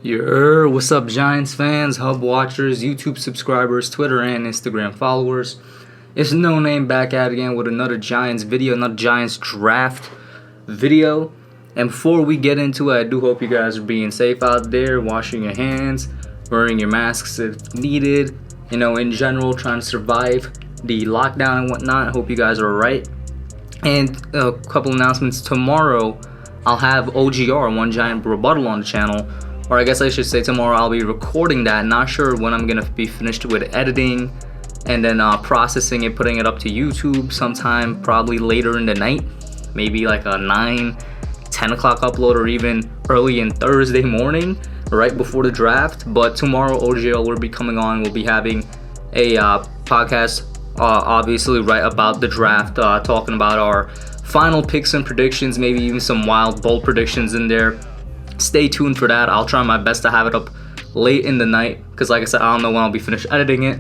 What's up, Giants fans, Hub watchers, YouTube subscribers, Twitter and Instagram followers? It's Noname back at it again with another Giants video, another Giants draft video. And before we get into it, I do hope you guys are being safe out there, washing your hands, wearing your masks if needed, in general, trying to survive the lockdown and whatnot. I hope you guys are alright. And a couple announcements. Tomorrow, I'll have OGR, One Giant Rebuttal, on the channel. Or I guess I should say tomorrow I'll be recording that. Not sure when I'm going to be finished with editing and then processing it, putting it up to YouTube sometime probably later in the night. Maybe like a 9, 10 o'clock upload, or even early in Thursday morning, right before the draft. But tomorrow OGL will be coming on. We'll be having a podcast, obviously right about the draft, talking about our final picks and predictions, maybe even some wild, bold predictions in there. Stay tuned for that. I'll try my best to have it up late in the night because, like I said, I don't know when I'll be finished editing it.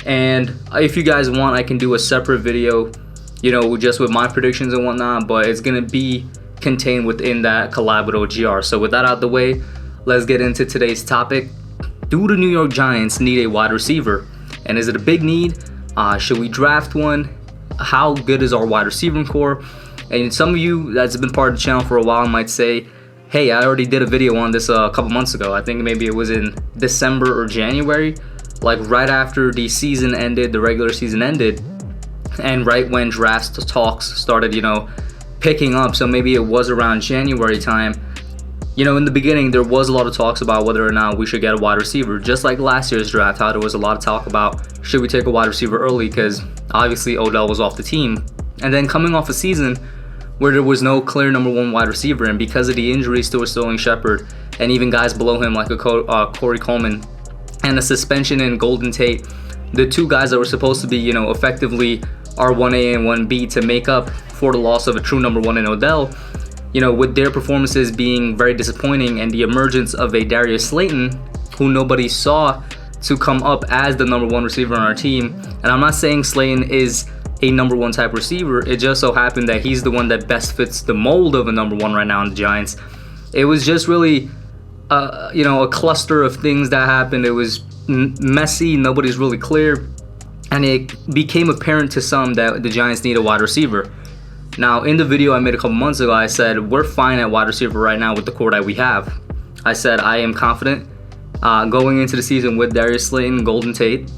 And if you guys want, I can do a separate video, just with my predictions and whatnot, but it's going to be contained within that collab with OGR. So with that out the way, let's get into today's topic. Do the New York Giants need a wide receiver? And is it a big need? Should we draft one? How good is our wide receiving core? And some of you that's been part of the channel for a while might say, hey, I already did a video on this a couple months ago. I think maybe it was in December or January, like right after the season ended, the regular season ended, and right when draft talks started, picking up. So maybe it was around January time. In the beginning, there was a lot of talks about whether or not we should get a wide receiver. Just like last year's draft, how there was a lot of talk about should we take a wide receiver early, because obviously Odell was off the team. And then coming off a season where there was no clear number one wide receiver, and because of the injuries to Sterling Shepard and even guys below him like Corey Coleman, and the suspension in Golden Tate, the two guys that were supposed to be, effectively our 1A and 1B to make up for the loss of a true number one in Odell, with their performances being very disappointing and the emergence of a Darius Slayton, who nobody saw to come up as the number one receiver on our team. And I'm not saying Slayton is a number one type receiver. It just so happened that he's the one that best fits the mold of a number one right now in the Giants. It was just really, a cluster of things that happened. It was messy. Nobody's really clear. And it became apparent to some that the Giants need a wide receiver. Now, in the video I made a couple months ago, I said we're fine at wide receiver right now with the core that we have. I said I am confident going into the season with Darius Slayton, Golden Tate,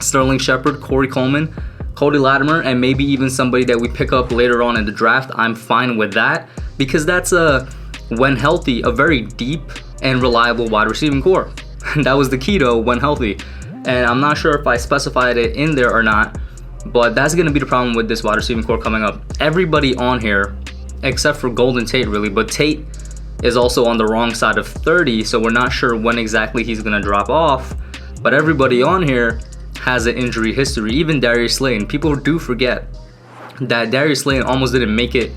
Sterling Shepard, Corey Coleman, Cody Latimer, and maybe even somebody that we pick up later on in the draft. I'm fine with that because that's when healthy, a very deep and reliable wide receiving core. That was the key though, when healthy. And I'm not sure if I specified it in there or not, but that's going to be the problem with this wide receiving core coming up. Everybody on here, except for Golden Tate really, but Tate is also on the wrong side of 30, so we're not sure when exactly he's going to drop off. But everybody on here has an injury history. Even Darius Slayton. People do forget that Darius Slayton almost didn't make it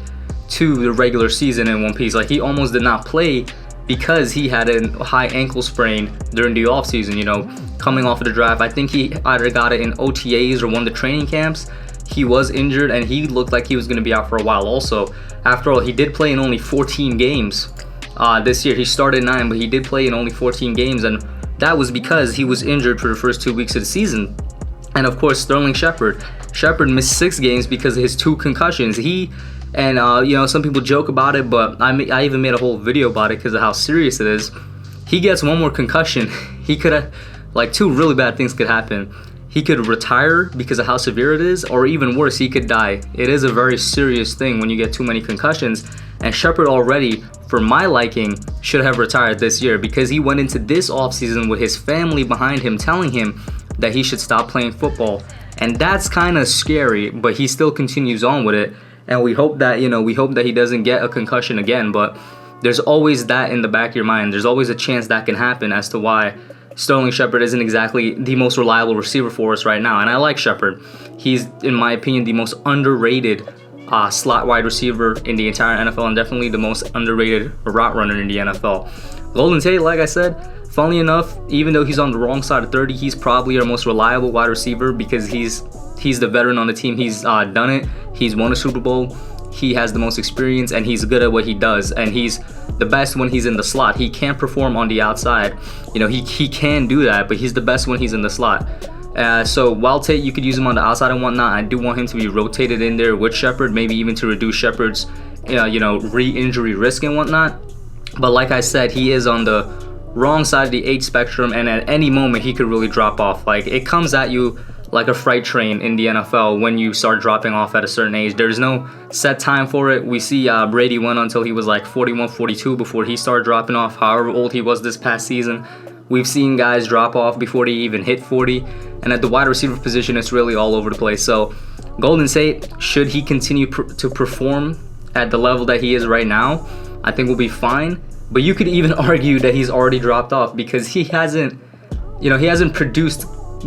to the regular season in one piece. Like, he almost did not play because he had a high ankle sprain during the offseason, coming off of the draft. I think he either got it in OTAs or one of the training camps. He was injured and he looked like he was going to be out for a while also. After all, he did play in only 14 games this year. He started 9, but he did play in only 14 games, and that was because he was injured for the first 2 weeks of the season. And of course, Sterling Shepard missed 6 games because of his 2 concussions. Some people joke about it, but I even made a whole video about it because of how serious it is. He gets one more concussion, he could have, 2 really bad things could happen. He could retire because of how severe it is, or even worse, he could die. It is a very serious thing when you get too many concussions. And Shepard already, for my liking, should have retired this year because he went into this offseason with his family behind him telling him that he should stop playing football. And that's kind of scary, but he still continues on with it. And we hope that, he doesn't get a concussion again, but there's always that in the back of your mind. There's always a chance that can happen as to why Sterling Shepard isn't exactly the most reliable receiver for us right now. And I like Shepard. He's, in my opinion, the most underrated slot wide receiver in the entire NFL, and definitely the most underrated route runner in the NFL. Golden Tate, like I said, funnily enough, even though he's on the wrong side of 30, he's probably our most reliable wide receiver because he's the veteran on the team. He's done it. He's won a Super Bowl. He has the most experience and he's good at what he does. And he's the best when he's in the slot. He can't perform on the outside. You know, he can do that, but he's the best when he's in the slot. So while Tate, you could use him on the outside and whatnot, I do want him to be rotated in there with Shepherd, maybe even to reduce Shepherd's, you know, re-injury risk and whatnot. But like I said, he is on the wrong side of the age spectrum, and at any moment he could really drop off. Like, it comes at you like a freight train in the NFL when you start dropping off at a certain age. There's no set time for it. We see Brady went until he was like 41, 42 before he started dropping off, however old he was this past season. We've seen guys drop off before they even hit 40. And at the wide receiver position, it's really all over the place. So Golden State, should he continue to perform at the level that he is right now, I think we'll be fine. But you could even argue that he's already dropped off because he hasn't produced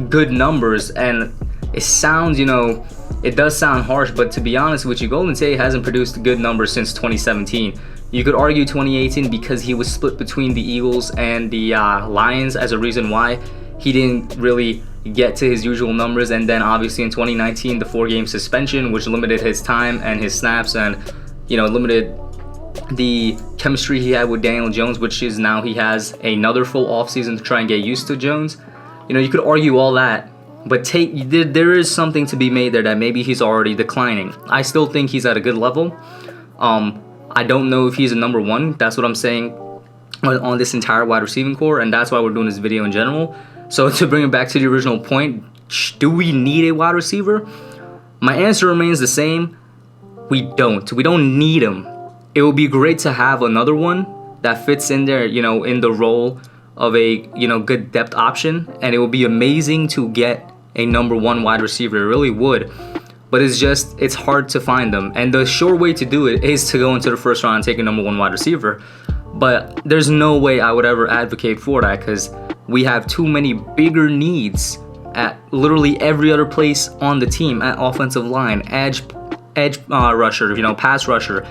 good numbers. And it sounds, you know, it does sound harsh, but to be honest with you, Golden State hasn't produced good numbers since 2017. You could argue 2018 because he was split between the Eagles and the Lions as a reason why he didn't really get to his usual numbers. And then obviously in 2019, the 4-game suspension, which limited his time and his snaps and, you know, limited the chemistry he had with Daniel Jones, which is now he has another full offseason to try and get used to Jones. You know, you could argue all that, but there is something to be made there that maybe he's already declining. I still think he's at a good level. I don't know if he's a number one. That's what I'm saying on this entire wide receiving core, and that's why we're doing this video in general. So to bring it back to the original point, do we need a wide receiver? My answer remains the same. We don't. We don't need him. It would be great to have another one that fits in there, you know, in the role of a, you know, good depth option, and it would be amazing to get a number one wide receiver. It really would. But it's hard to find them. And the sure way to do it is to go into the first round and take a number one wide receiver. But there's no way I would ever advocate for that because we have too many bigger needs at literally every other place on the team, at offensive line, edge rusher, you know, pass rusher,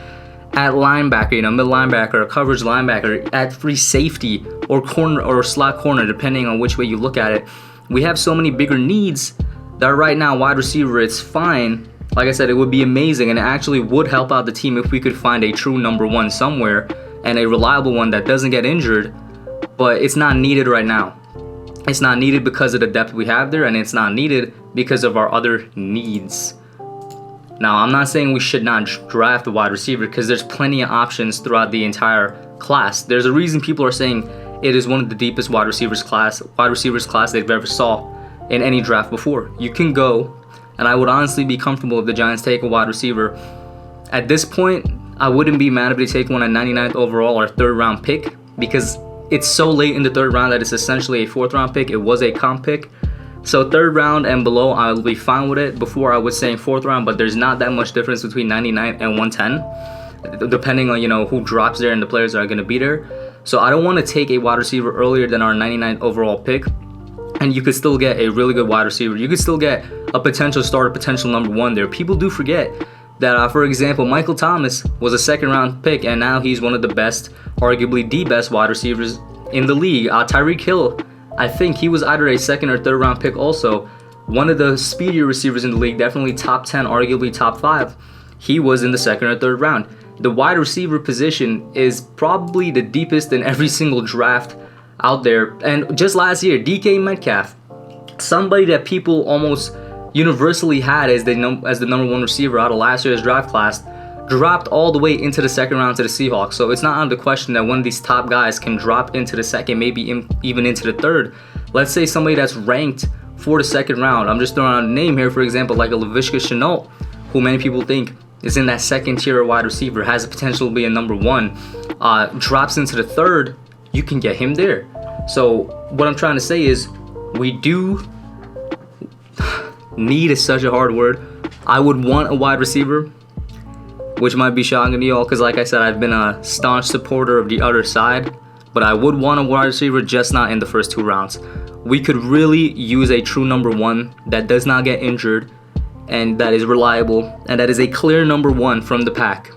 at linebacker, you know, middle linebacker, coverage linebacker, at free safety or corner or slot corner, depending on which way you look at it. We have so many bigger needs that right now, wide receiver, it's fine. Like I said, it would be amazing, and it actually would help out the team if we could find a true number one somewhere and a reliable one that doesn't get injured, but it's not needed right now. It's not needed because of the depth we have there, and it's not needed because of our other needs. Now, I'm not saying we should not draft a wide receiver because there's plenty of options throughout the entire class. There's a reason people are saying it is one of the deepest wide receivers class they've ever saw in any draft before. You can go, and I would honestly be comfortable if the Giants take a wide receiver. At this point, I wouldn't be mad if they take one at 99th overall or 3rd round pick because it's so late in the 3rd round that it's essentially a 4th round pick. It was a comp pick. So 3rd round and below, I'll be fine with it. Before I was saying 4th round, but there's not that much difference between 99 and 110, depending on, you know, who drops there and the players that are going to be there. So I don't want to take a wide receiver earlier than our 99th overall pick. And you could still get a really good wide receiver. You could still get a potential starter, potential number one there. People do forget that, for example, Michael Thomas was a 2nd round pick, and now he's one of the best, arguably the best wide receivers in the league. Tyreek Hill, I think he was either a 2nd or 3rd round pick also. One of the speedier receivers in the league, definitely top 10, arguably top 5. He was in the 2nd or 3rd round. The wide receiver position is probably the deepest in every single draft out there. And just last year, DK Metcalf, somebody that people almost universally had as the number one receiver out of last year's draft class, dropped all the way into the 2nd round to the Seahawks. So it's not out of the question that one of these top guys can drop into the 2nd, maybe even into the 3rd. Let's say somebody that's ranked for the 2nd round. I'm just throwing out a name here, for example, like a Laviska Shenault, who many people think is in that 2nd tier wide receiver, has the potential to be a number one, drops into the 3rd, you can get him there. So what I'm trying to say is we do need is such a hard word. I would want a wide receiver, which might be shocking to y'all because like I said, I've been a staunch supporter of the other side, but I would want a wide receiver, just not in the first 2 rounds. We could really use a true number one that does not get injured and that is reliable and that is a clear number one from the pack.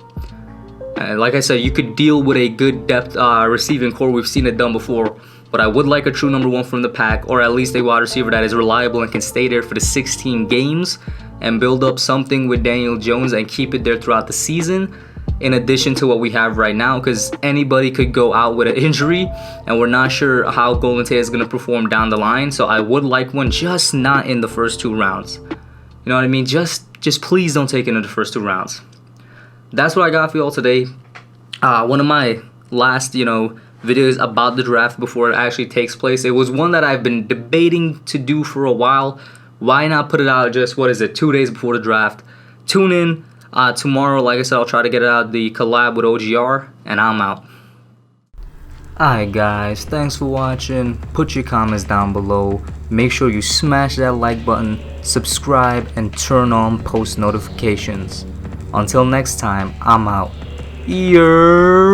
Like I said, you could deal with a good depth receiving core. We've seen it done before. But I would like a true number one from the pack, or at least a wide receiver that is reliable and can stay there for the 16 games and build up something with Daniel Jones and keep it there throughout the season. in addition to what we have right now, because anybody could go out with an injury and we're not sure how Golden Tate is going to perform down the line. So I would like one, just not in the first 2 rounds. You know what I mean? Just please don't take it in the first 2 rounds. That's what I got for y'all today. One of my last, videos about the draft before it actually takes place. It was one that I've been debating to do for a while. Why not put it out just, 2 days before the draft? Tune in tomorrow. Like I said, I'll try to get it out, the collab with OGR, and I'm out. Alright guys, thanks for watching. Put your comments down below. Make sure you smash that like button, subscribe, and turn on post notifications. Until next time, I'm out. Yeah.